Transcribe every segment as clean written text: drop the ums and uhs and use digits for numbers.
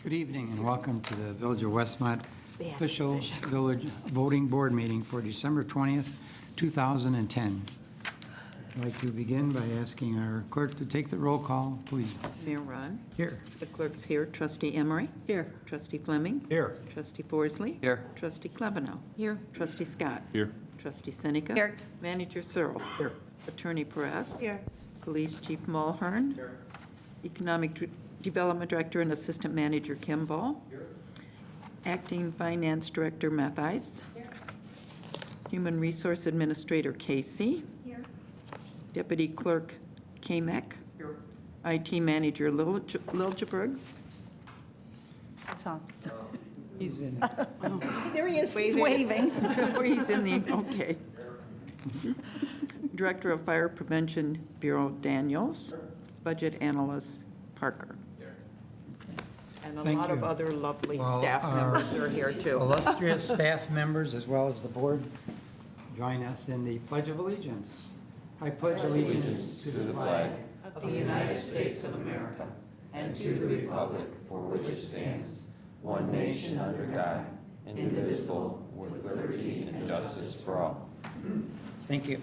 Good evening and welcome to the Village of Westmont official Village Voting Board meeting for December 20th, 2010. I'd like to begin by asking our clerk to take the roll call, please. Mayor Ron. Here. The clerk's here. Trustee Emery. Here. Trustee Fleming. Here. Trustee Forsley. Here. Trustee Klebanow. Here. Trustee Scott. Here. Trustee Seneca. Here. Manager Searle. Here. Attorney Perez. Here. Police Chief Mulhern. Here. Economic Development Director and Assistant Manager Kimball. Here. Acting Finance Director Matthijs. Here. Human Resource Administrator Casey. Here. Deputy Clerk Kamek. Here. IT Manager Liljeberg. That's all. He's in. There he is. He's waving. Oh, he's in the, okay. Director of Fire Prevention Bureau Daniels. Budget Analyst Parker. And a Thank lot of you. other lovely Well, staff our members are here too. Illustrious staff members as well as the board join us in the Pledge of Allegiance. I pledge allegiance to the flag Of the United States of America and to the republic for which it stands, one nation under God, indivisible, with liberty and justice for all. Thank you.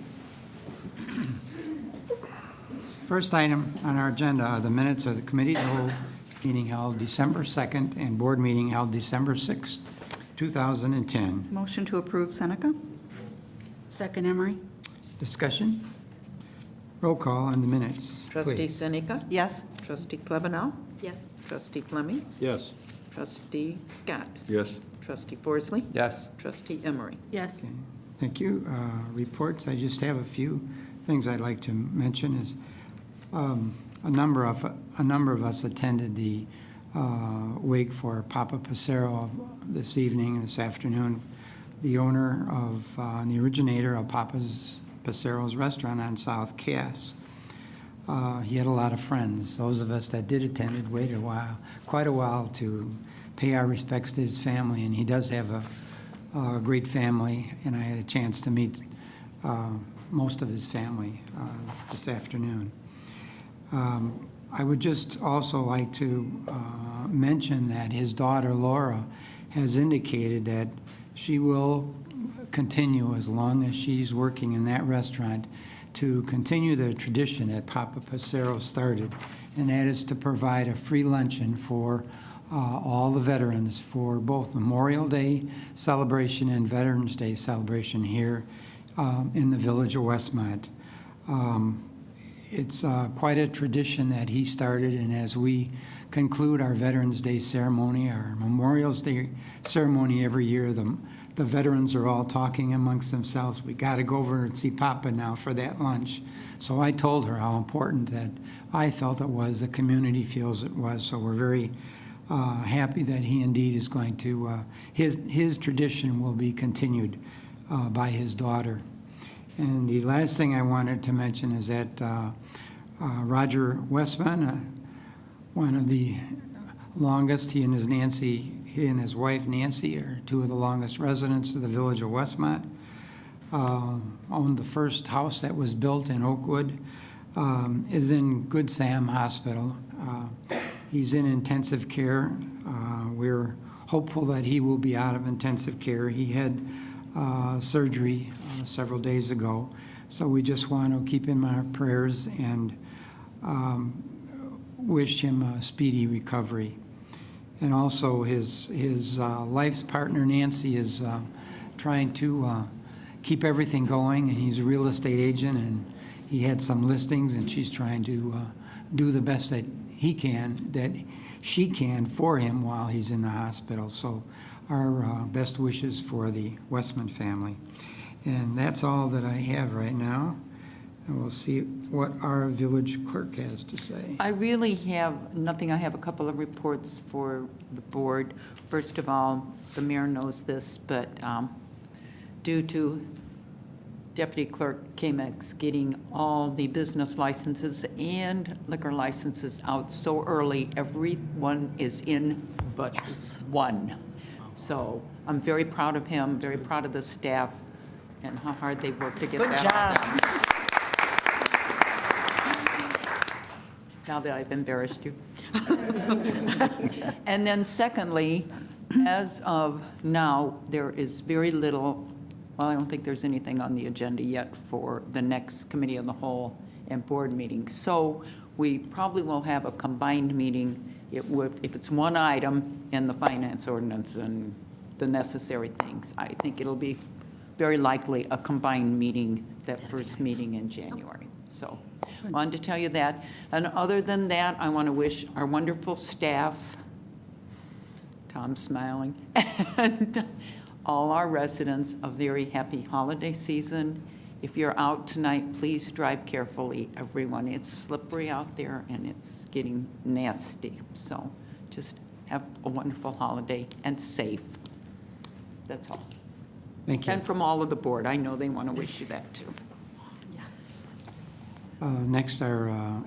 First item on our agenda are the minutes of the committee of the whole meeting held December 2nd and board meeting held December 6th, 2010. Motion to approve, Seneca. Second, Emery. Discussion? Roll call on the minutes, Trustee please. Seneca. Yes. Trustee Klebanow. Yes. Trustee Fleming. Yes. Trustee Scott. Yes. Trustee Forsley. Yes. Trustee Emery. Yes. Okay, thank you. Reports, I just have a few things I'd like to mention is a number of us attended the wake for Papa Passero this evening, this afternoon. The owner of, the originator of Papa's Passero's restaurant on South Cass. He had a lot of friends. Those of us that did attend it waited quite a while to pay our respects to his family, and he does have a great family, and I had a chance to meet most of his family this afternoon. I would just also like to mention that his daughter Laura has indicated that she will continue as long as she's working in that restaurant to continue the tradition that Papa Passero started, and that is to provide a free luncheon for all the veterans for both Memorial Day celebration and Veterans Day celebration here in the Village of Westmont. It's quite a tradition that he started, and as we conclude our Veterans Day ceremony, our Memorial Day ceremony every year, the veterans are all talking amongst themselves. We got to go over and see Papa now for that lunch. So I told her how important that I felt it was, the community feels it was, so we're very happy that he indeed is going to, his tradition will be continued by his daughter. And the last thing I wanted to mention is that Roger Westman, one of the longest, he and his wife Nancy are two of the longest residents of the Village of Westmont, owned the first house that was built in Oakwood, is in Good Sam Hospital. He's in intensive care. We're hopeful that he will be out of intensive care. He had surgery several days ago, so we just want to keep him in our prayers and wish him a speedy recovery. And also his life's partner Nancy is trying to keep everything going, and he's a real estate agent, and he had some listings, and she's trying to do the best that she can for him while he's in the hospital. So our best wishes for the Westman family. And that's all that I have right now. And we'll see what our village clerk has to say. I really have nothing. I have a couple of reports for the board. First of all, the mayor knows this, but due to Deputy Clerk Kamex getting all the business licenses and liquor licenses out so early, everyone is in but one. So I'm very proud of him, very proud of the staff, and how hard they worked to get that all done. now that I've embarrassed you. And then secondly, as of now, there is very little, well, I don't think there's anything on the agenda yet for the next committee of the whole and board meeting. So we probably will have a combined meeting. It would, if it's one item in the finance ordinance and the necessary things, I think it'll be very likely a combined meeting, that first meeting in January. So wanted to tell you that. And other than that, I want to wish our wonderful staff, Tom's smiling, and all our residents a very happy holiday season. If you're out tonight, please drive carefully, everyone. It's slippery out there and it's getting nasty. So just have a wonderful holiday and safe. That's all. Thank you. And from all of the board, I know they want to wish you that too. Next, our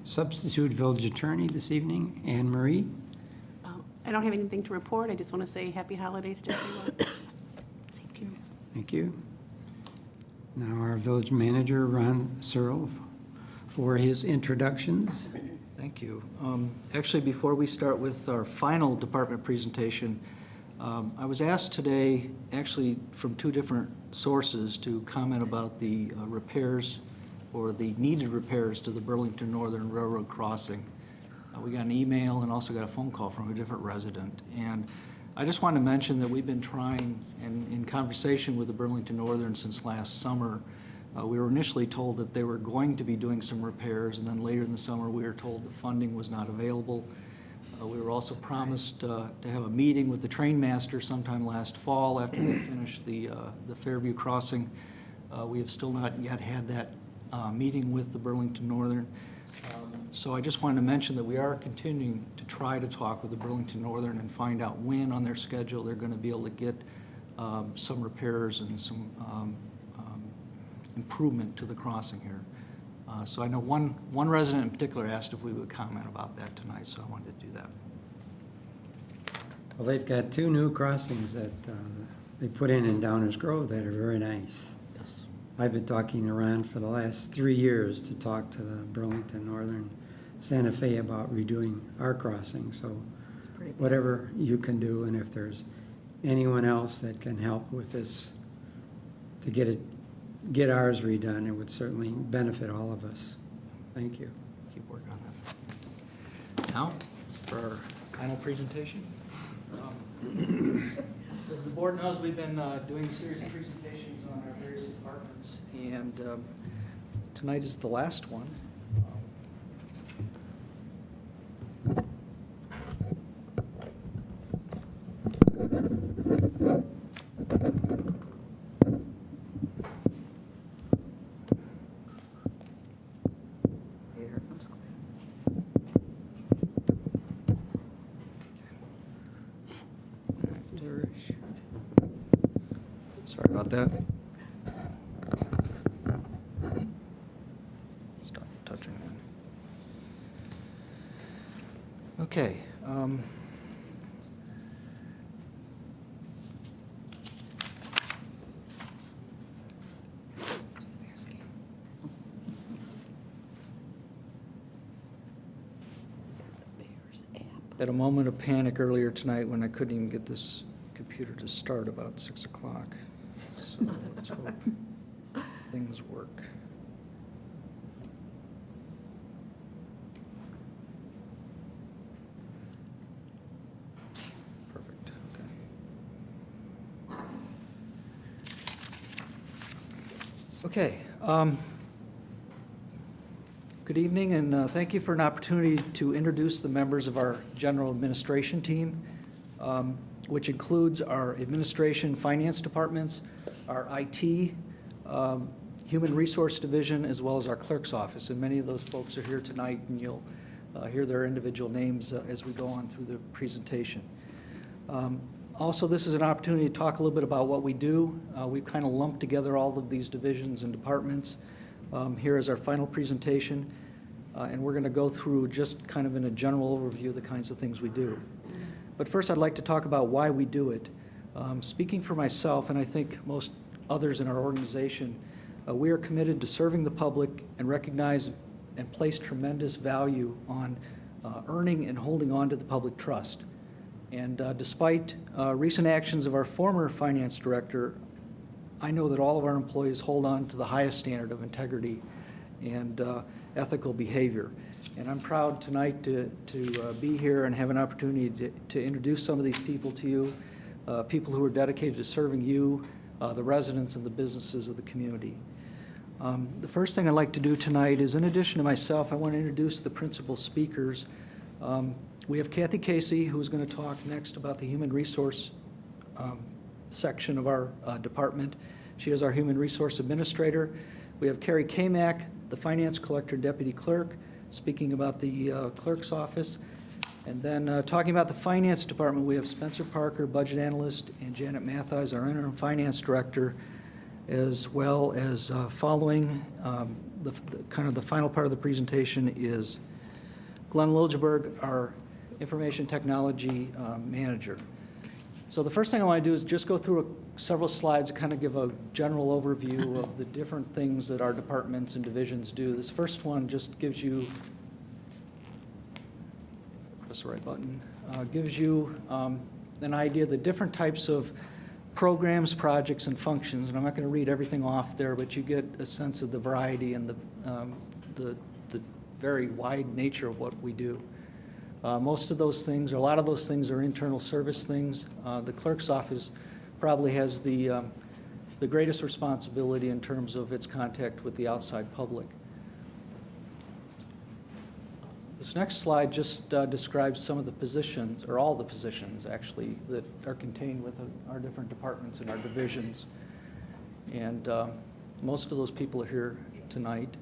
substitute village attorney this evening, Anne Marie. I don't have anything to report. I just want to say happy holidays to everyone. Thank you. Thank you. Now our village manager, Ron Searle, for his introductions. Thank you. Actually, before we start with our final department presentation, I was asked today, actually from two different sources, to comment about the repairs or the needed repairs to the Burlington Northern Railroad crossing. We got an email and also got a phone call from a different resident. And I just wanted to mention that we've been trying, and in conversation with the Burlington Northern since last summer, we were initially told that they were going to be doing some repairs, and then later in the summer we were told the funding was not available. We were also promised to have a meeting with the train master sometime last fall after they finished the Fairview crossing. We have still not yet had that meeting with the Burlington Northern. So I just wanted to mention that we are continuing to try to talk with the Burlington Northern and find out when on their schedule they're going to be able to get some repairs and some improvement to the crossing here. So I know one resident in particular asked if we would comment about that tonight, so I wanted to do that. Well, they've got two new crossings that they put in Downers Grove that are very nice. Yes. I've been talking to Ron for the last 3 years to talk to the Burlington Northern Santa Fe about redoing our crossing. So whatever you can do, and if there's anyone else that can help with this to get ours redone, it would certainly benefit all of us. Thank you. Keep working on that. Now, for our final presentation. As the board knows, we've been doing a series of presentations on our various departments, and tonight is the last one. Sorry about that. Stop touching that. Okay. Had a moment of panic earlier tonight when I couldn't even get this computer to start about 6 o'clock. So let's hope things work. Perfect, okay. Okay, good evening, and thank you for an opportunity to introduce the members of our general administration team, which includes our administration finance departments, our IT, human resource division, as well as our clerk's office. And many of those folks are here tonight, and you'll hear their individual names as we go on through the presentation. Also, this is an opportunity to talk a little bit about what we do. We've kind of lumped together all of these divisions and departments. Here is our final presentation, and we're going to go through just kind of in a general overview of the kinds of things we do. But first, I'd like to talk about why we do it. Speaking for myself, and I think most others in our organization, we are committed to serving the public and recognize and place tremendous value on earning and holding on to the public trust. And despite recent actions of our former finance director, I know that all of our employees hold on to the highest standard of integrity and ethical behavior. And I'm proud tonight to be here and have an opportunity to introduce some of these people to you, people who are dedicated to serving you, the residents and the businesses of the community. The first thing I'd like to do tonight is, in addition to myself, I want to introduce the principal speakers. We have Kathy Casey, who is going to talk next about the human resource section of our department. She is our human resource administrator. We have Carrie Kamak, the finance collector, deputy clerk, speaking about the clerk's office. And then talking about the finance department, we have Spencer Parker, budget analyst, and Janet Mathies, our interim finance director, as well as following the final part of the presentation is Glenn Liljeberg, our information technology manager. So the first thing I want to do is just go through several slides to kind of give a general overview of the different things that our departments and divisions do. This first one just gives you, press the right button, gives you an idea of the different types of programs, projects, and functions. And I'm not going to read everything off there, but you get a sense of the variety and the very wide nature of what we do. Most of those things, or a lot of those things, are internal service things. The clerk's office probably has the greatest responsibility in terms of its contact with the outside public. This next slide just describes some of the positions, or all the positions actually, that are contained within our different departments and our divisions. And most of those people are here tonight.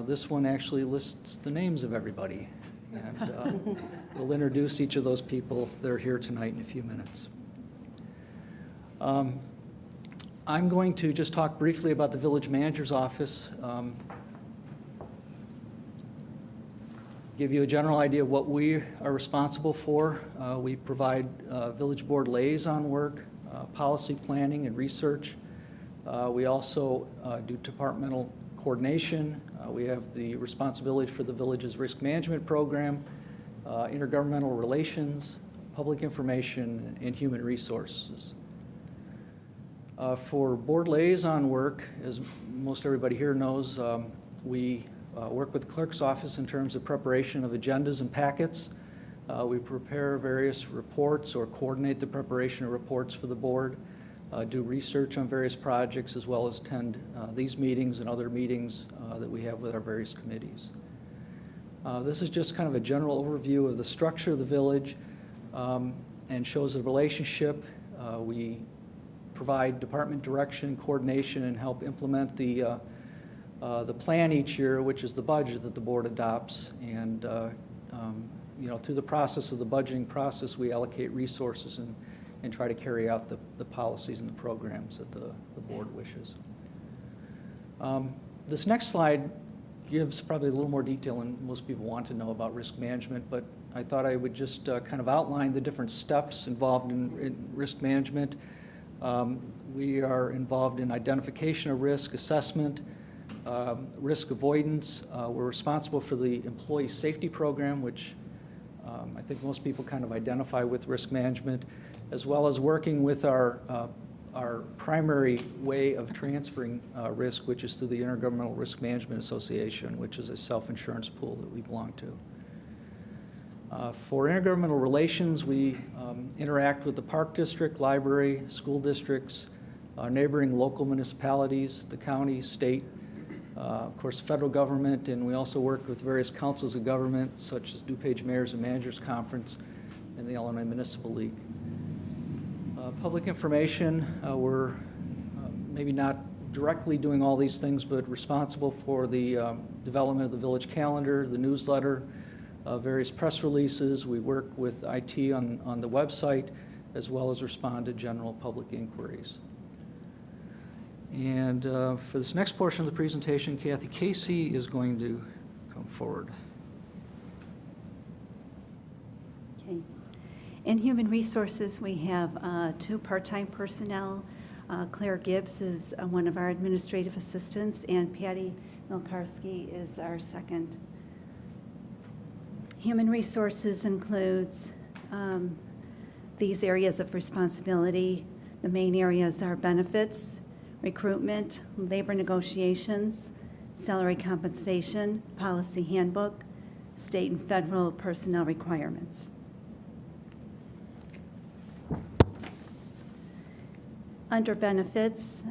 This one actually lists the names of everybody. And we'll introduce each of those people that are here tonight in a few minutes. I'm going to just talk briefly about the village manager's office, give you a general idea of what we are responsible for. We provide village board liaison work, policy planning and research. We also do departmental coordination. We have the responsibility for the village's risk management program, intergovernmental relations, public information, and human resources. For board liaison work, as most everybody here knows, we work with the clerk's office in terms of preparation of agendas and packets. We prepare various reports or coordinate the preparation of reports for the board, do research on various projects, as well as attend these meetings and other meetings that we have with our various committees. This is just kind of a general overview of the structure of the village and shows the relationship. We provide department direction, coordination, and help implement the plan each year, which is the budget that the board adopts. And through the process of the budgeting process, we allocate resources and try to carry out the policies and the programs that the board wishes. This next slide gives probably a little more detail than most people want to know about risk management, but I thought I would just kind of outline the different steps involved in risk management. We are involved in identification of risk, assessment, risk avoidance. We're responsible for the employee safety program, which I think most people kind of identify with risk management, as well as working with our primary way of transferring risk, which is through the Intergovernmental Risk Management Association, which is a self-insurance pool that we belong to. For intergovernmental relations, we interact with the Park District, library, school districts, neighboring local municipalities, the county, state, of course, the federal government, and we also work with various councils of government, such as DuPage Mayors and Managers Conference and the Illinois Municipal League. Public information, we're maybe not directly doing all these things, but responsible for the development of the village calendar, the newsletter, various press releases. We work with IT on the website, as well as respond to general public inquiries. And for this next portion of the presentation, Kathy Casey is going to come forward. Okay. In Human Resources, we have 2 part-time personnel. Claire Gibbs is one of our administrative assistants, and Patty Milkarski is our second. Human resources includes these areas of responsibility. The main areas are benefits, recruitment, labor negotiations, salary compensation, policy handbook, state and federal personnel requirements. Under benefits,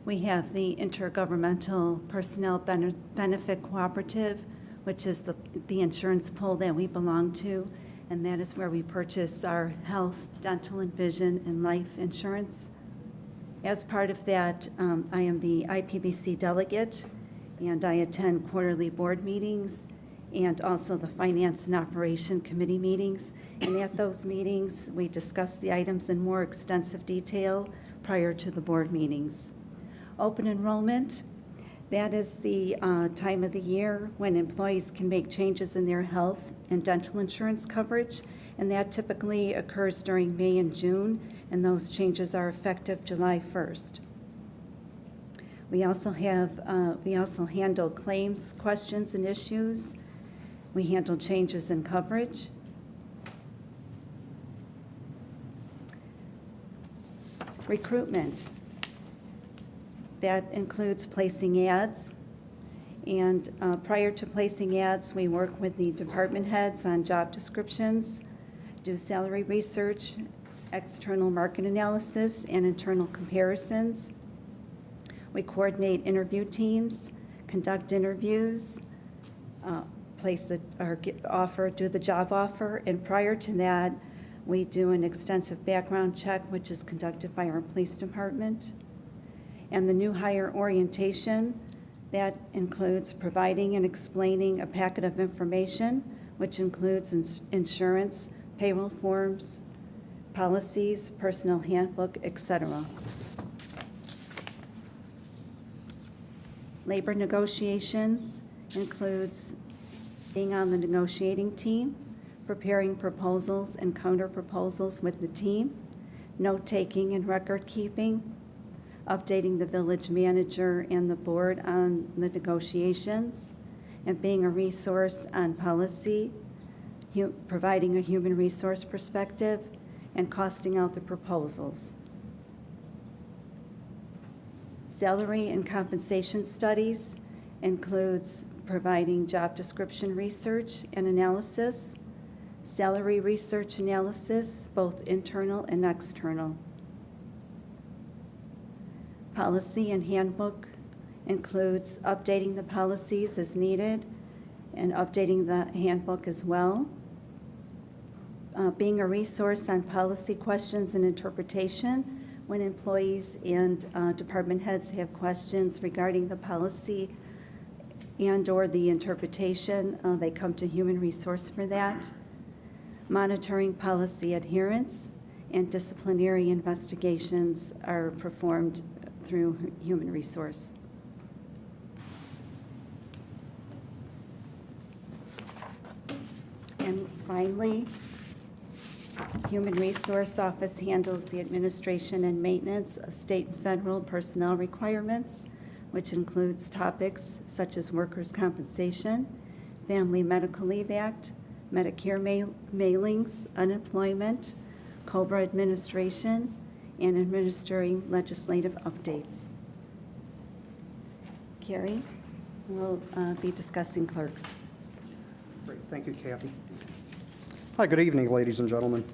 we have the Intergovernmental Personnel Benefit Cooperative, which is the insurance pool that we belong to, and that is where we purchase our health, dental, and vision, and life insurance. As part of that, I am the IPBC delegate, and I attend quarterly board meetings and also the Finance and Operation Committee meetings. And at those meetings, we discuss the items in more extensive detail prior to the board meetings. Open enrollment, that is the time of the year when employees can make changes in their health and dental insurance coverage, and that typically occurs during May and June, and those changes are effective July 1st. We also handle claims, questions, and issues. We handle changes in coverage. Recruitment. That includes placing ads. And prior to placing ads, we work with the department heads on job descriptions, do salary research, external market analysis, and internal comparisons. We coordinate interview teams, conduct interviews, do the job offer, and prior to that, we do an extensive background check, which is conducted by our police department. And the new hire orientation, that includes providing and explaining a packet of information, which includes insurance, payroll forms, policies, personnel handbook, etc. Labor negotiations includes being on the negotiating team, preparing proposals and counter proposals with the team, note-taking and record-keeping, updating the village manager and the board on the negotiations, and being a resource on policy, providing a human resource perspective, and costing out the proposals. Salary and compensation studies includes providing job description research and analysis, salary research analysis, both internal and external. Policy and handbook includes updating the policies as needed and updating the handbook as well. Being a resource on policy questions and interpretation when employees and department heads have questions regarding the policy and/or the interpretation, they come to human resource for that. Monitoring policy adherence and disciplinary investigations are performed through human resource. And finally, Human Resource Office handles the administration and maintenance of state and federal personnel requirements, which includes topics such as workers' compensation, Family Medical Leave Act, Medicare mailings, unemployment, COBRA administration, and administering legislative updates. Carrie will be discussing clerks. Great, thank you, Kathy. Hi, good evening, ladies and gentlemen.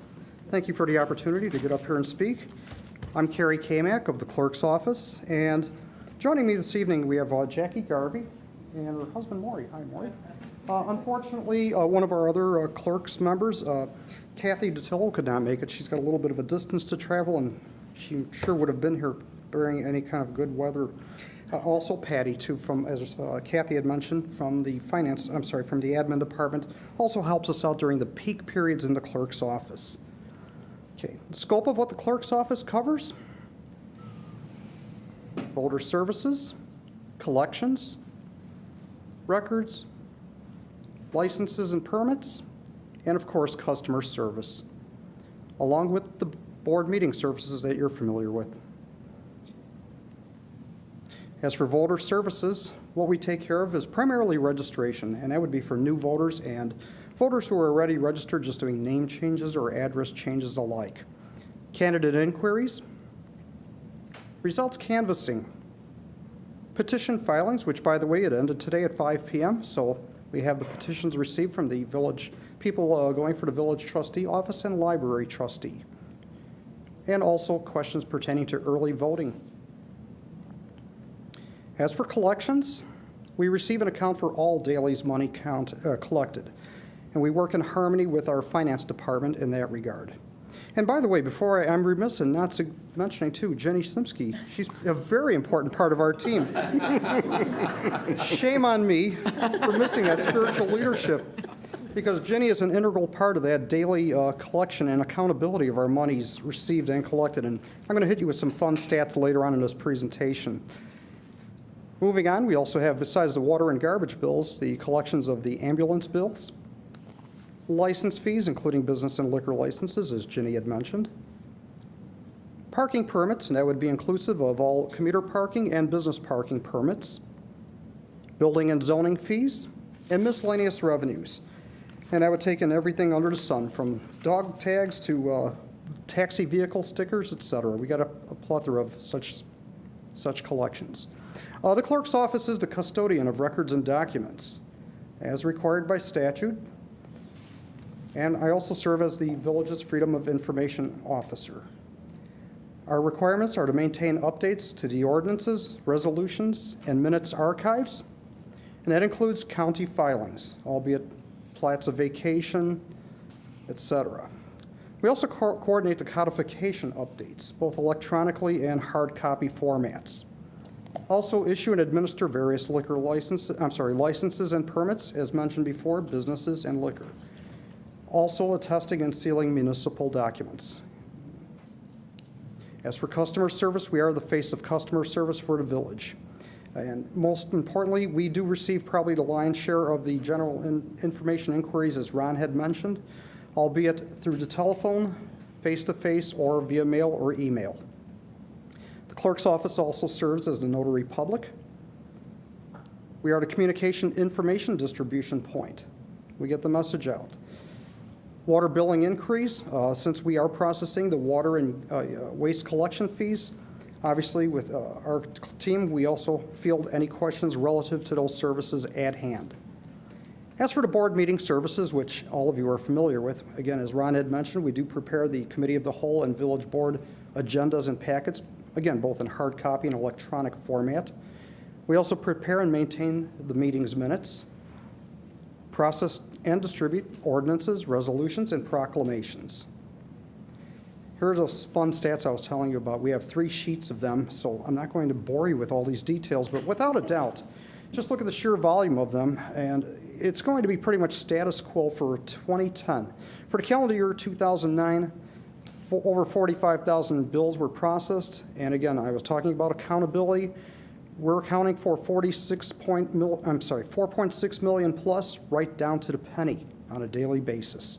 Thank you for the opportunity to get up here and speak. I'm Carrie Kamak of the Clerk's Office, and joining me this evening we have Jackie Garvey and her husband Maury. Hi, Maury. Unfortunately, one of our other Clerk's members, Kathy Detillo, could not make it. She's got a little bit of a distance to travel, and she sure would have been here during any kind of good weather. Also Patty, too, from, as Kathy had mentioned, from the admin department, also helps us out during the peak periods in the clerk's office. Okay, the scope of what the clerk's office covers: voter services, collections, records, licenses and permits, and of course, customer service, along with the board meeting services that you're familiar with. As for voter services, what we take care of is primarily registration, and that would be for new voters and voters who are already registered, just doing name changes or address changes alike. Candidate inquiries, results canvassing, petition filings, which, by the way, it ended today at 5 p.m., so we have the petitions received from the village people going for the village trustee office and library trustee, and also questions pertaining to early voting. As for collections, we receive an account for all dailies money collected, and we work in harmony with our finance department in that regard. And by the way, before I'm remiss in not mentioning too, Jenny Simsky, she's a very important part of our team. Shame on me for missing that spiritual leadership, because Jenny is an integral part of that daily collection and accountability of our monies received and collected. And I'm going to hit you with some fun stats later on in this presentation. Moving on, we also have, besides the water and garbage bills, the collections of the ambulance bills, license fees, including business and liquor licenses, as Ginny had mentioned, parking permits, and that would be inclusive of all commuter parking and business parking permits, building and zoning fees, and miscellaneous revenues. And that would take in everything under the sun, from dog tags to taxi vehicle stickers, etc. We got a plethora of such collections. The clerk's office is the custodian of records and documents, as required by statute. And I also serve as the village's Freedom of Information Officer. Our requirements are to maintain updates to the ordinances, resolutions, and minutes archives, and that includes county filings, albeit plats of vacation, etc. We also coordinate the codification updates, both electronically and hard copy formats. Also issue and administer various licenses and permits, as mentioned before, businesses and liquor. Also attesting and sealing municipal documents. As for customer service, we are the face of customer service for the village. And most importantly, we do receive probably the lion's share of the general information inquiries, as Ron had mentioned, albeit through the telephone, face-to-face, or via mail or email. The clerk's office also serves as the notary public. We are the communication information distribution point. We get the message out. Water billing increase, since we are processing the water and waste collection fees, obviously with our team, we also field any questions relative to those services at hand. As for the board meeting services, which all of you are familiar with, again, as Ron had mentioned, we do prepare the committee of the whole and village board agendas and packets, again, both in hard copy and electronic format. We also prepare and maintain the meeting's minutes, process and distribute ordinances, resolutions, and proclamations. Here's those fun stats I was telling you about. We have 3 sheets of them, so I'm not going to bore you with all these details, but without a doubt, just look at the sheer volume of them, and it's going to be pretty much status quo for 2010. For the calendar year 2009, over 45,000 bills were processed, and again, I was talking about accountability. We're accounting for 4.6 million plus, right down to the penny on a daily basis.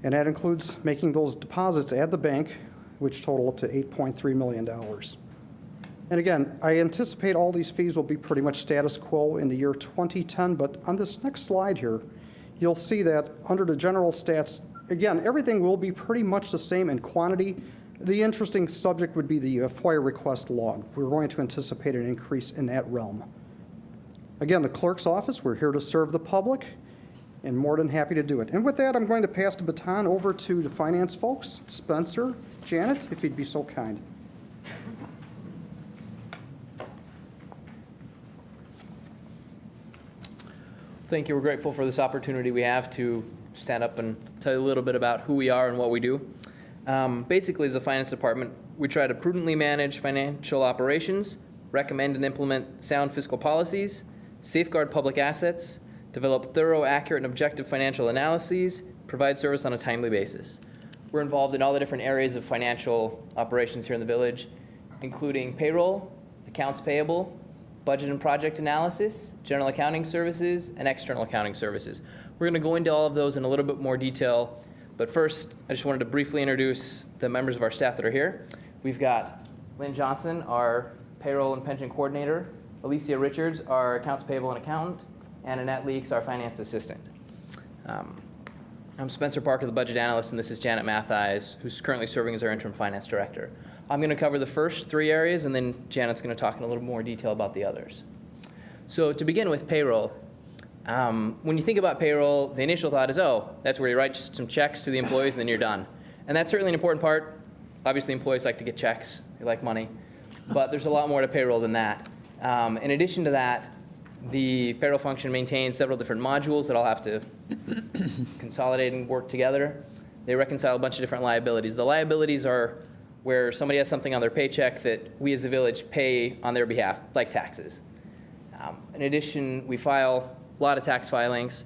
And that includes making those deposits at the bank, which total up to $8.3 million. And again, I anticipate all these fees will be pretty much status quo in the year 2010, but on this next slide here, you'll see that under the general stats, again, everything will be pretty much the same in quantity. The interesting subject would be the FOIA request log. We're going to anticipate an increase in that realm. Again, the clerk's office, we're here to serve the public, and more than happy to do it. And with that, I'm going to pass the baton over to the finance folks. Spencer, Janet, if you'd be so kind. Thank you. We're grateful for this opportunity we have to stand up and tell you a little bit about who we are and what we do. Basically, as a finance department, we try to prudently manage financial operations, recommend and implement sound fiscal policies, safeguard public assets, develop thorough, accurate, and objective financial analyses, provide service on a timely basis. We're involved in all the different areas of financial operations here in the village, including payroll, accounts payable, budget and project analysis, general accounting services, and external accounting services. We're going to go into all of those in a little bit more detail, but first, I just wanted to briefly introduce the members of our staff that are here. We've got Lynn Johnson, our Payroll and Pension Coordinator, Alicia Richards, our Accounts Payable and Accountant, and Annette Leaks, our Finance Assistant. I'm Spencer Parker, the Budget Analyst, and this is Janet Mathies, who's currently serving as our Interim Finance Director. I'm going to cover the first three areas, and then Janet's going to talk in a little more detail about the others. So to begin with payroll, when you think about payroll, the initial thought is, oh, that's where you write some checks to the employees and then you're done. And that's certainly an important part. Obviously, employees like to get checks. They like money. But there's a lot more to payroll than that. In addition to that, the payroll function maintains several different modules that all have to consolidate and work together. They reconcile a bunch of different liabilities. The liabilities are where somebody has something on their paycheck that we as the village pay on their behalf, like taxes. In addition, we file a lot of tax filings,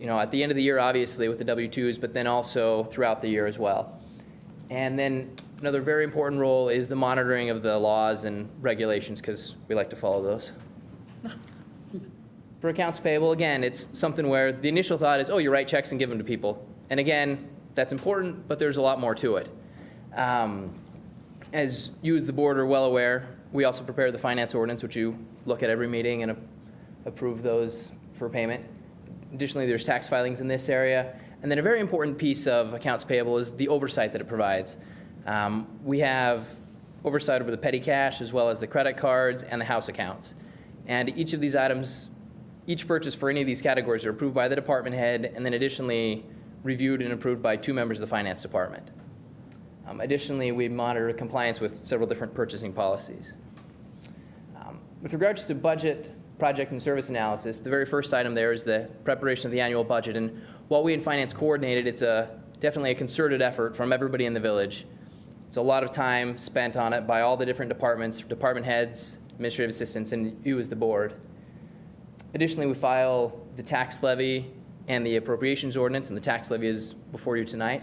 at the end of the year, obviously, with the W-2s, but then also throughout the year as well. And then another very important role is the monitoring of the laws and regulations, because we like to follow those. For accounts payable, again, it's something where the initial thought is, oh, you write checks and give them to people. And again, that's important, but there's a lot more to it. As you as the board are well aware, we also prepare the finance ordinance, which you look at every meeting and approve those for payment. Additionally, there's tax filings in this area. And then a very important piece of accounts payable is the oversight that it provides. We have oversight over the petty cash as well as the credit cards and the house accounts. And each of these items, each purchase for any of these categories are approved by the department head and then additionally reviewed and approved by 2 members of the finance department. Additionally, we monitor compliance with several different purchasing policies. With regards to budget, project, and service analysis, the very first item there is the preparation of the annual budget. And while we in finance coordinated, it's definitely a concerted effort from everybody in the village. It's a lot of time spent on it by all the different departments, department heads, administrative assistants, and you as the board. Additionally, we file the tax levy and the appropriations ordinance, and the tax levy is before you tonight.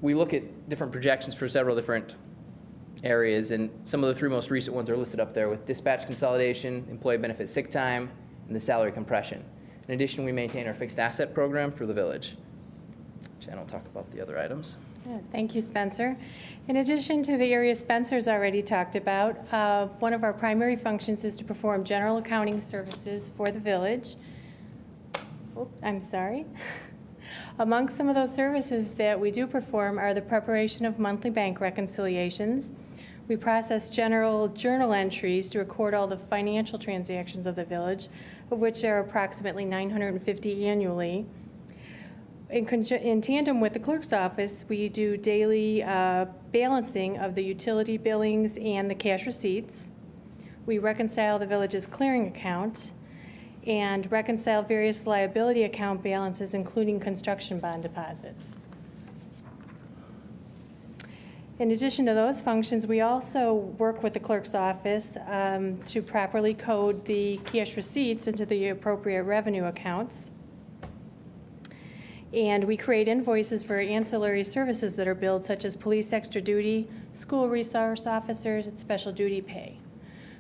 We look at different projections for several different areas, and some of the 3 most recent ones are listed up there with dispatch consolidation, employee benefit sick time, and the salary compression. In addition, we maintain our fixed asset program for the village. Jen will talk about the other items. Yeah, thank you, Spencer. In addition to the area Spencer's already talked about, one of our primary functions is to perform general accounting services for the village. Oh, I'm sorry. Among some of those services that we do perform are the preparation of monthly bank reconciliations. We process general journal entries to record all the financial transactions of the village, of which there are approximately 950 annually. In tandem with the clerk's office, we do daily balancing of the utility billings and the cash receipts. We reconcile the village's clearing account and reconcile various liability account balances, including construction bond deposits. In addition to those functions, we also work with the clerk's office to properly code the cash receipts into the appropriate revenue accounts. And we create invoices for ancillary services that are billed, such as police extra duty, school resource officers, and special duty pay.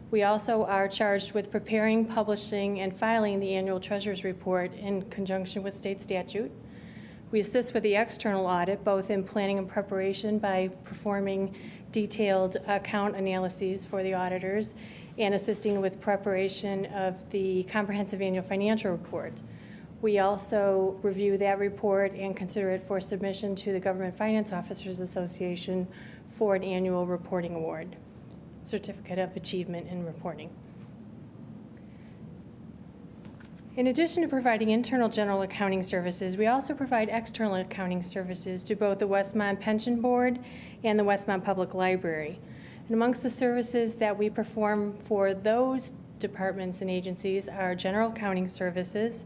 We also are charged with preparing, publishing, and filing the annual treasurer's report in conjunction with state statute. We assist with the external audit, both in planning and preparation by performing detailed account analyses for the auditors and assisting with preparation of the comprehensive annual financial report. We also review that report and consider it for submission to the Government Finance Officers Association for an annual reporting award, Certificate of Achievement in Reporting. In addition to providing internal general accounting services, we also provide external accounting services to both the Westmont Pension Board and the Westmont Public Library. And amongst the services that we perform for those departments and agencies are general accounting services.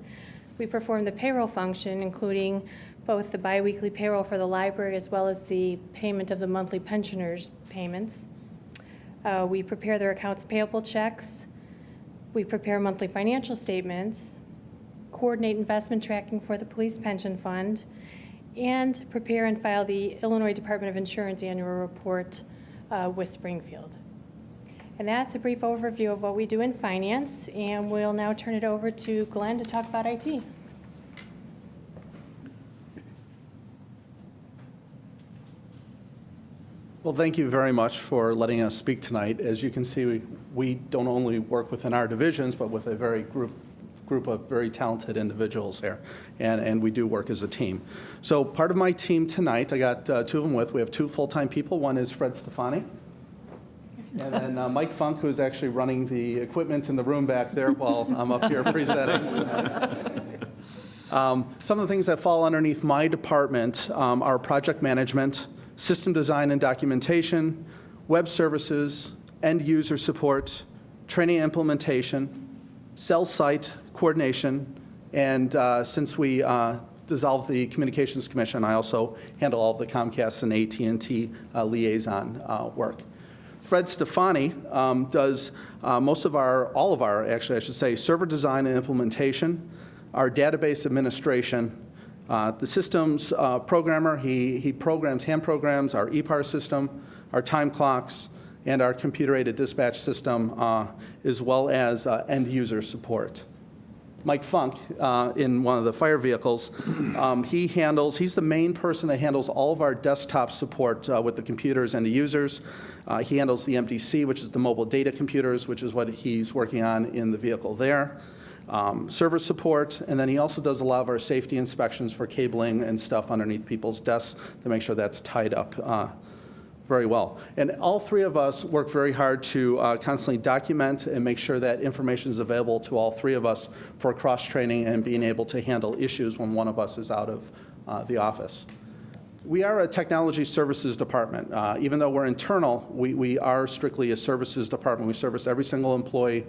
We perform the payroll function, including both the biweekly payroll for the library as well as the payment of the monthly pensioners' payments. We prepare their accounts payable checks. We prepare monthly financial statements, coordinate investment tracking for the police pension fund, and prepare and file the Illinois Department of Insurance annual report with Springfield. And that's a brief overview of what we do in finance, and we'll now turn it over to Glenn to talk about IT. Well, thank you very much for letting us speak tonight. As you can see, we don't only work within our divisions, but with a very group of very talented individuals here, and we do work as a team. So part of my team tonight, I got two of them with. We have two full-time people. One is Fred Stefani, and then Mike Funk, who's actually running the equipment in the room back there while I'm up here presenting. Some of the things that fall underneath my department are project management, system design and documentation, web services, end user support, training and implementation, cell site coordination, and since we dissolved the Communications Commission, I also handle all of the Comcast and AT&T liaison work. Fred Stefani does all of our, actually I should say, server design and implementation, our database administration, the systems programmer. He hand programs our EPAR system, our time clocks, and our computer-aided dispatch system, as well as end-user support. Mike Funk, in one of the fire vehicles, he's the main person that handles all of our desktop support with the computers and the users. He handles the MDC, which is the mobile data computers, which is what he's working on in the vehicle there. Server support, and then he also does a lot of our safety inspections for cabling and stuff underneath people's desks to make sure that's tied up very well. And all three of us work very hard to constantly document and make sure that information is available to all three of us for cross-training and being able to handle issues when one of us is out of the office. We are a technology services department. Even though we're internal, we are strictly a services department. We service every single employee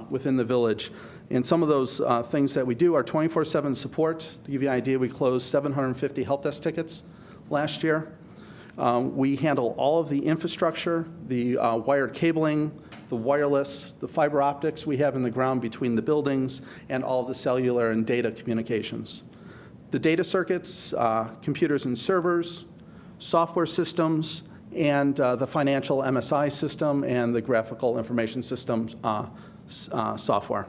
within the village. And some of those things that we do are 24/7 support. To give you an idea, we closed 750 help desk tickets last year. We handle all of the infrastructure, the wired cabling, the wireless, the fiber optics we have in the ground between the buildings, and all of the cellular and data communications. The data circuits, computers and servers, software systems, and the financial MSI system and the graphical information systems software.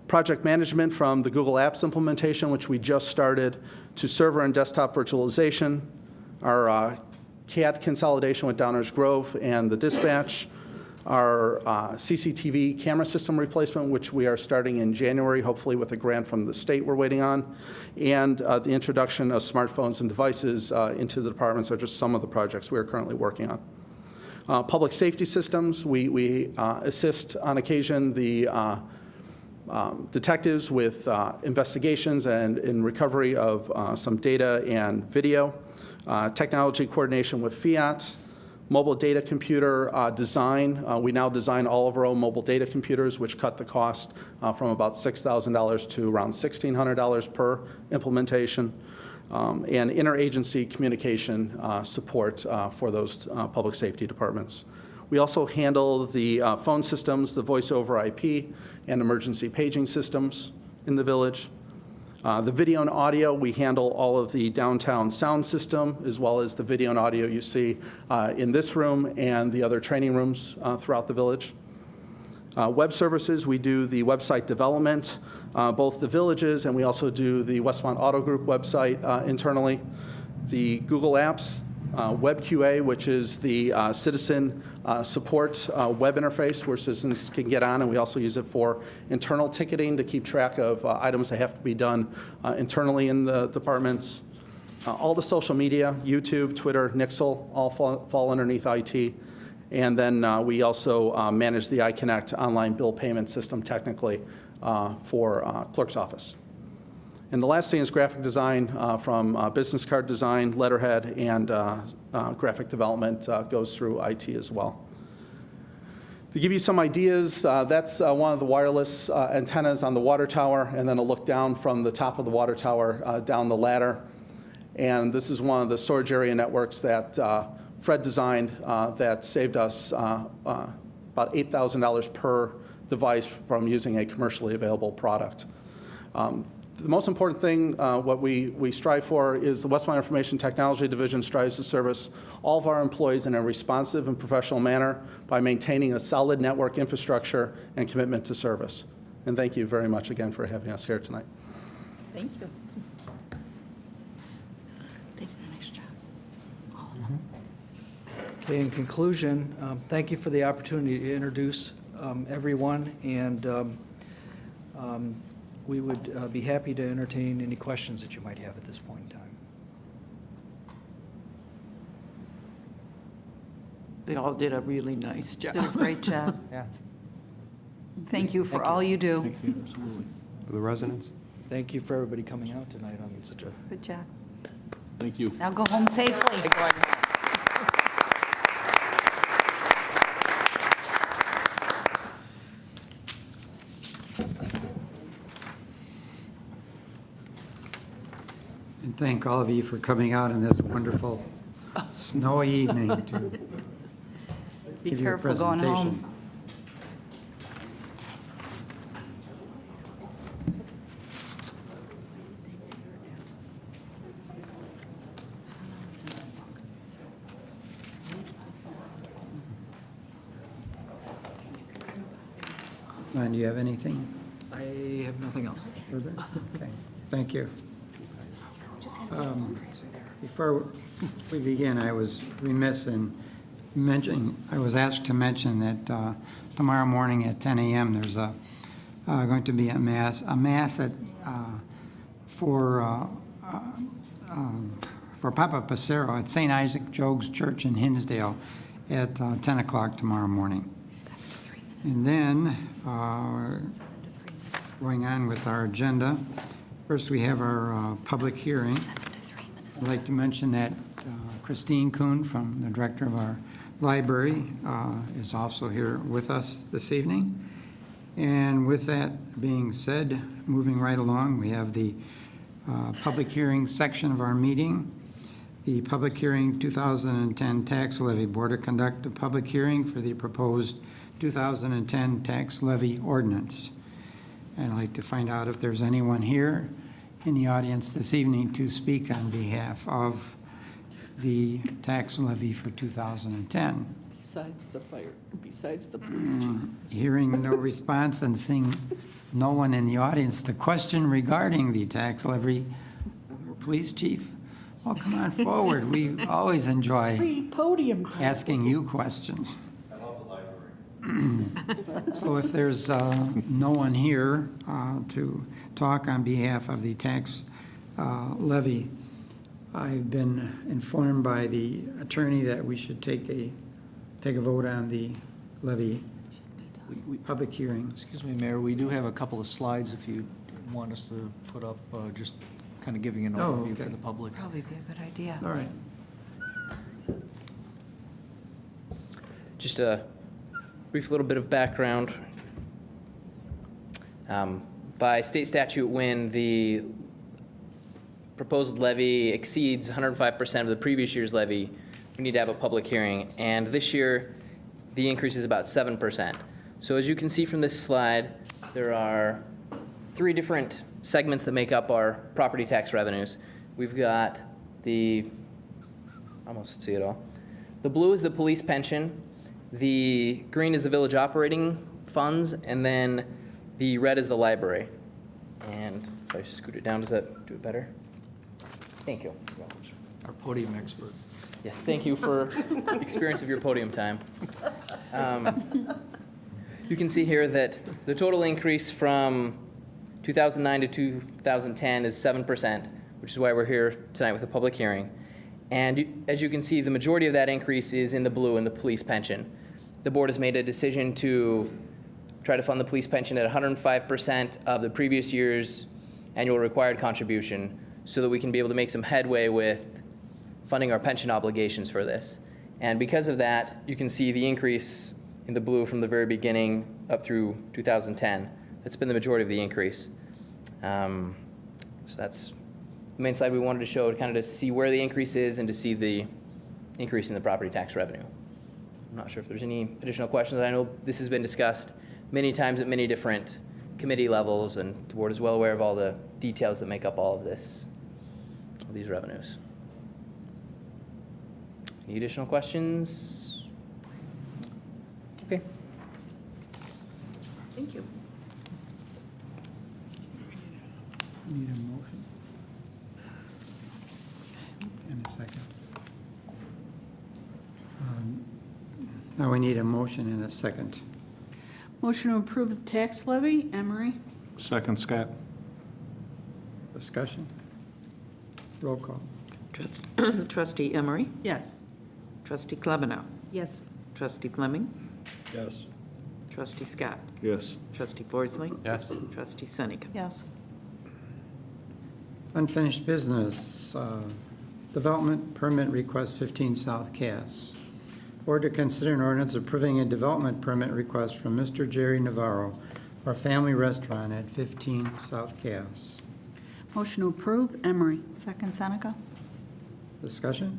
Project management from the Google Apps implementation, which we just started, to server and desktop virtualization, our CAD consolidation with Downers Grove and the dispatch, our CCTV camera system replacement, which we are starting in January, hopefully with a grant from the state we're waiting on, and the introduction of smartphones and devices into the departments are just some of the projects we are currently working on. Public safety systems, we assist on occasion the detectives with investigations and in recovery of some data and video, technology coordination with Fiat, mobile data computer design. We now design all of our own mobile data computers, which cut the cost from about $6,000 to around $1,600 per implementation, and interagency communication support for those public safety departments. We also handle the phone systems, the voice over IP, and emergency paging systems in the village. The video and audio, we handle all of the downtown sound system, as well as the video and audio you see in this room and the other training rooms throughout the village. Web services, we do the website development, both the villages, and we also do the Westmont Auto Group website internally. The Google Apps, WebQA, which is the citizen support web interface where citizens can get on, and we also use it for internal ticketing to keep track of items that have to be done internally in the departments. All the social media, YouTube, Twitter, Nixle, all fall underneath IT. And then we also manage the iConnect online bill payment system technically for Clerk's office. And the last thing is graphic design from business card design, letterhead, and graphic development goes through IT as well. To give you some ideas, that's one of the wireless antennas on the water tower, and then a look down from the top of the water tower down the ladder. And this is one of the storage area networks that Fred designed that saved us about $8,000 per device from using a commercially available product. The most important thing, what we strive for, is the Westmont Information Technology Division strives to service all of our employees in a responsive and professional manner by maintaining a solid network infrastructure and commitment to service. And thank you very much again for having us here tonight. Thank you. They did a nice job. All of them. Okay, in conclusion, thank you for the opportunity to introduce everyone, and we would be happy to entertain any questions that you might have at this point in time. They all did a really nice job. Did a great job. Yeah. Thank you for all you do. Thank you, absolutely. For the residents? Thank you for everybody coming out tonight on such a Good job. Thank you. Now go home safely. And thank all of you for coming out on this wonderful snowy evening to Be give your careful going home. presentation. Glenn, do you have anything I have nothing else. further? Okay, thank you. Before we begin, I was remiss in mentioning, I was asked to mention that tomorrow morning at 10 a.m. there's going to be a mass at, for Papa Passero at St. Isaac Jogues Church in Hinsdale at 10 o'clock tomorrow morning. And then, going on with our agenda, first we have our public hearing. I'd like to mention that Christine Kuhn, from the director of our library, is also here with us this evening. And with that being said, moving right along, we have the public hearing section of our meeting. The public hearing 2010 tax levy. Board to conduct a public hearing for the proposed 2010 tax levy ordinance. And I'd like to find out if there's anyone here in the audience this evening to speak on behalf of the tax levy for 2010. Besides the police chief. Hearing no response and seeing no one in the audience to question regarding the tax levy, police chief, well, come on forward. We always enjoy Podium asking you questions. I love the library. So if there's no one here to talk on behalf of the tax levy, I've been informed by the attorney that we should take a vote on the levy public hearing. Excuse me, Mayor, we do have a couple of slides if you want us to put up, just kind of giving an overview okay. for the public. Probably be a good idea. All right. Just a brief little bit of background. By state statute, when the proposed levy exceeds 105% of the previous year's levy, we need to have a public hearing. And this year, the increase is about 7%. So as you can see from this slide, there are 3 different segments that make up our property tax revenues. We've got almost see it all. The blue is the police pension. The green is the village operating funds, and then the red is the library. And if I scoot it down, does that do it better? Thank you. Our podium expert. Yes, thank you for experience of your podium time. You can see here that the total increase from 2009 to 2010 is 7%, which is why we're here tonight with a public hearing. And as you can see, the majority of that increase is in the blue in the police pension. The board has made a decision to try to fund the police pension at 105% of the previous year's annual required contribution so that we can be able to make some headway with funding our pension obligations for this. And because of that, you can see the increase in the blue from the very beginning up through 2010. That's been the majority of the increase. So that's the main slide we wanted to show, kind of to see where the increase is and to see the increase in the property tax revenue. I'm not sure if there's any additional questions. I know this has been discussed many times at many different committee levels, and the board is well aware of all the details that make up all of this, these revenues. Any additional questions? Okay. Thank you. Need a motion? In a second. Now we need a motion and a second. Motion to approve the tax levy, Emery. Second, Scott. Discussion? Roll call. Trustee Emery? Yes. Trustee Klebanow? Yes. Trustee Fleming? Yes. Trustee Scott? Yes. Trustee Forsley? Yes. Trustee Seneca? Yes. Unfinished business, development permit request 15 South Cass. Board to consider an ordinance approving a development permit request from Mr. Jerry Navarro for a family restaurant at 15 South Cass. Motion to approve, Emery. Second, Seneca. Discussion?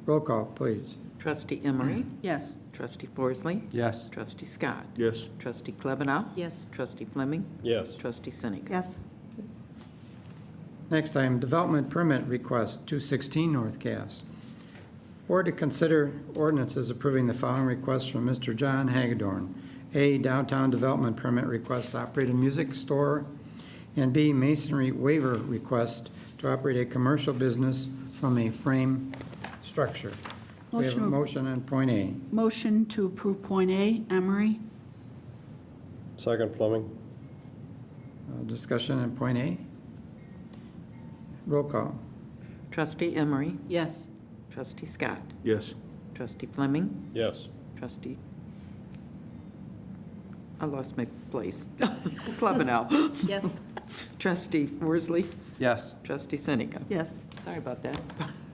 Roll call, please. Trustee Emery? Yes. Trustee Forsley? Yes. Trustee Scott? Yes. Trustee Klebanow? Yes. Trustee Fleming? Yes. Trustee Seneca? Yes. Next item, development permit request 216 North Cass. Board to consider ordinances approving the following requests from Mr. John Hagedorn. A, downtown development permit request to operate a music store, and B, masonry waiver request to operate a commercial business from a frame structure. We have a motion on point A. Motion to approve point A, Emery. Second, Fleming. Discussion on point A. Roll call. Trustee Emery? Yes. Trustee Scott? Yes. Trustee Fleming? Yes. Trustee, I lost my place. Klebanow? Yes. Trustee Forsley? Yes. Trustee Seneca? Yes. Sorry about that.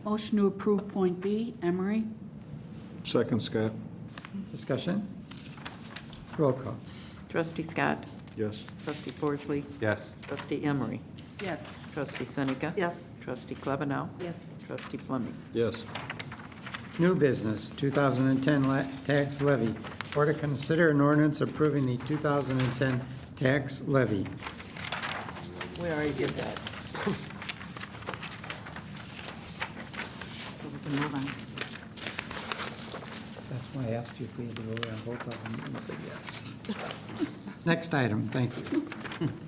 Motion to approve point B, Emery. Second, Scott. Discussion? Roll call. Trustee Scott? Yes. Trustee Forsley? Yes. Trustee Emery? Yes. Trustee Seneca? Yes. Trustee Klebanow? Yes. Trustee Fleming? Yes. New business, 2010 tax levy. Or to consider an ordinance approving the 2010 tax levy. We already did that. So we can move on. That's why I asked you if we had to vote on both of them, and you said yes. Next item, thank you.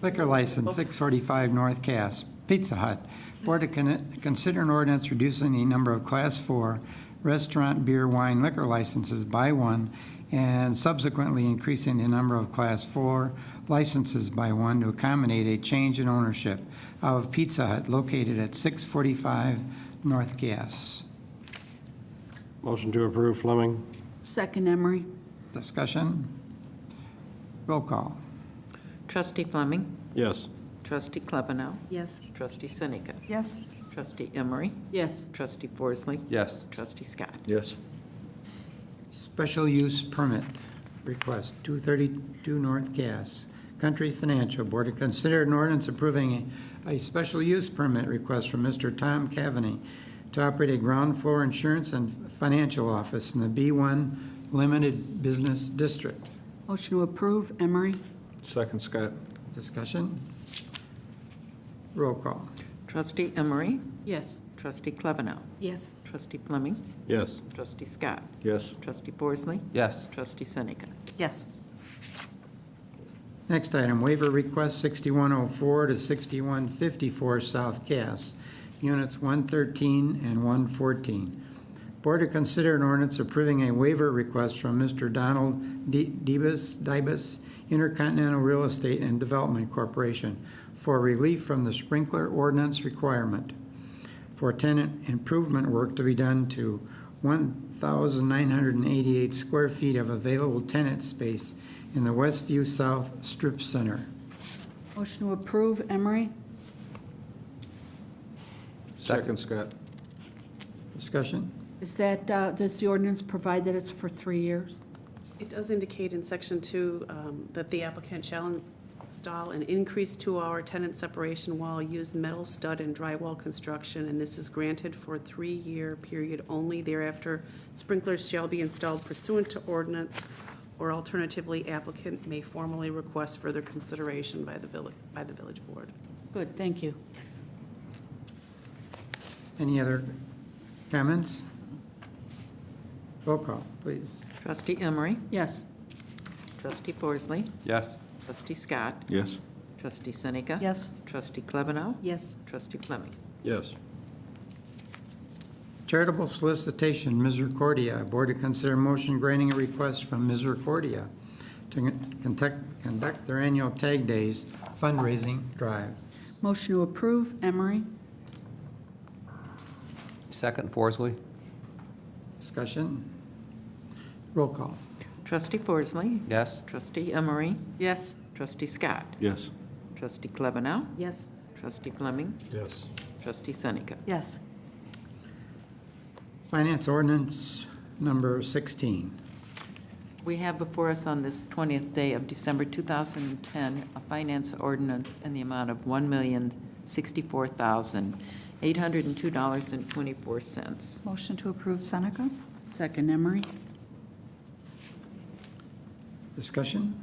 Liquor license, 645 North Cass, Pizza Hut. Board to consider an ordinance reducing the number of Class 4 restaurant, beer, wine, liquor licenses by one, and subsequently increasing the number of Class 4 licenses by one to accommodate a change in ownership of Pizza Hut located at 645 North Cass. Motion to approve, Fleming. Second, Emery. Discussion? Roll call. Trustee Fleming? Yes. Trustee Klebanow? Yes. Trustee Seneca? Yes. Trustee Emery? Yes. Trustee Forsley? Yes. Trustee Scott? Yes. Special use permit request, 232 North Cass. Country Financial Board to consider an ordinance approving a special use permit request from Mr. Tom Cavaney to operate a ground floor insurance and financial office in the B1 Limited Business District. Motion to approve, Emery. Second, Scott. Discussion? Roll call. Trustee Emery? Yes. Trustee Klebanow? Yes. Trustee Fleming? Yes. Trustee Scott? Yes. Trustee Forsley? Yes. Trustee Seneca? Yes. Next item, waiver request 6104 to 6154 South Cass, units 113 and 114. Board to consider an ordinance approving a waiver request from Mr. Donald Dibus, Intercontinental Real Estate and Development Corporation, for relief from the sprinkler ordinance requirement for tenant improvement work to be done to 1,988 square feet of available tenant space in the Westview South Strip Center. Motion to approve, Emery. Second, Scott. Discussion? Is that, does the ordinance provide that it's for 3 years? It does indicate in section 2 that the applicant shall install an increased 2-hour tenant separation wall, use metal stud and drywall construction, and this is granted for a 3-year period only. Thereafter, sprinklers shall be installed pursuant to ordinance, or alternatively, applicant may formally request further consideration by the village board. Good, thank you. Any other comments? Roll call, please. Trustee Emery? Yes. Trustee Forsley? Yes. Trustee Scott? Yes. Trustee Seneca? Yes. Trustee Klebanow? Yes. Trustee Fleming? Yes. Charitable solicitation, Misericordia. Board to consider motion granting a request from Misericordia to conduct their annual Tag Days fundraising drive. Motion to approve, Emery? Second, Forsley. Discussion? Roll call. Trustee Forsley. Yes. Trustee Emery. Yes. Trustee Scott. Yes. Trustee Klebanow. Yes. Trustee Fleming. Yes. Trustee Seneca. Yes. Finance ordinance number 16. We have before us on this 20th day of December 2010, a finance ordinance in the amount of $1,064,802.24. Motion to approve, Seneca? Second, Emery? Discussion?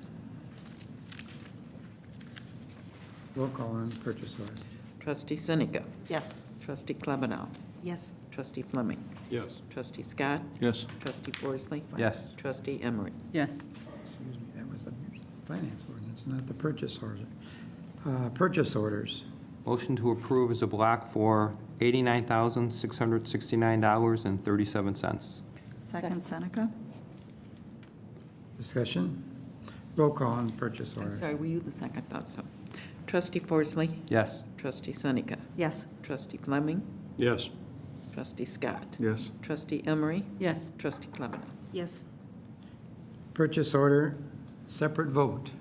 Roll call on purchase order. Trustee Seneca. Yes. Trustee Klebanow. Yes. Trustee Fleming. Yes. Trustee Scott. Yes. Trustee Forsley. Yes. Trustee Emery. Yes. Excuse me, that was the finance ordinance, not the purchase order. Purchase orders. Motion to approve is a block for $89,669.37. Second, Seneca? Discussion? Roll call on purchase I'm order. sorry, were you the second? I thought so. Trustee Forsley. Yes. Trustee Seneca. Yes. Trustee Fleming. Yes. Trustee Scott. Yes. Trustee Emery. Yes. Trustee Klebanow. Yes. Purchase order, separate vote.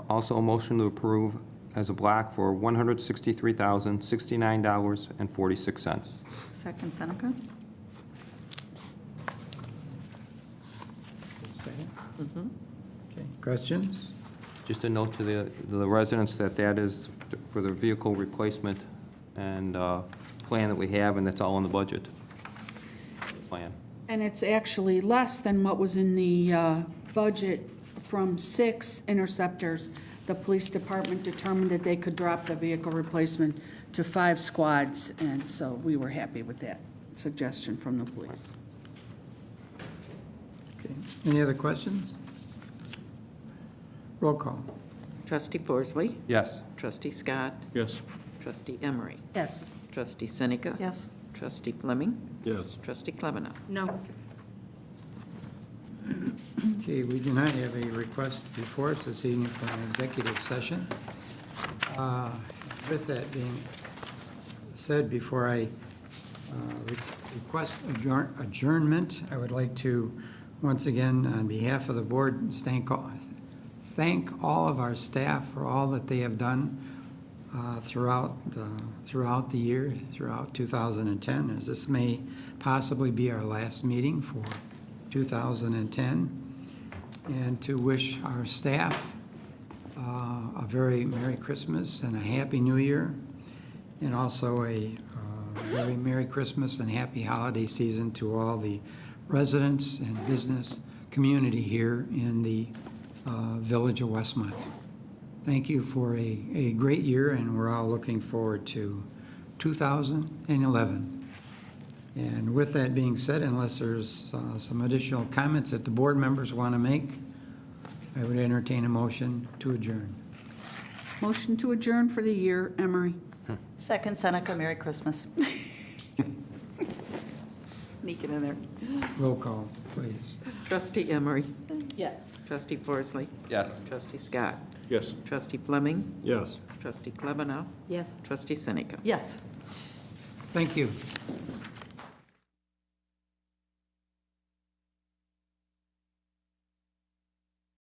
Also a motion to approve as a block for $163,069.46. Second, Seneca? Second? Okay, questions? Just a note to the residents that that is for the vehicle replacement and plan that we have, and that's all in the budget plan. And it's actually less than what was in the budget from 6 interceptors. The police department determined that they could drop the vehicle replacement to 5 squads, and so we were happy with that suggestion from the police. Okay, any other questions? Roll call. Trustee Forsley. Yes. Trustee Scott. Yes. Trustee Emery. Yes. Trustee Seneca. Yes. Trustee Fleming. Yes. Trustee Klebanow. No. Okay, we do not have a request before us this evening for an executive session. With that being said, before I request adjournment, I would like to, once again, on behalf of the board, thank all of our staff for all that they have done throughout the year, throughout 2010, as this may possibly be our last meeting for 2010, and to wish our staff a very Merry Christmas and a Happy New Year, and also a very Merry Christmas and Happy Holiday Season to all the residents and business community here in the village of Westmont. Thank you for a great year, and we're all looking forward to 2011. And with that being said, unless there's some additional comments that the board members want to make, I would entertain a motion to adjourn. Motion to adjourn for the year, Emery. Second, Seneca, Merry Christmas. Sneak it in there. Roll call, please. Trustee Emery. Yes. Trustee Forsley. Yes. Trustee Scott. Yes. Trustee Fleming. Yes. Trustee Klebanow. Yes. Trustee Seneca. Yes. Thank you.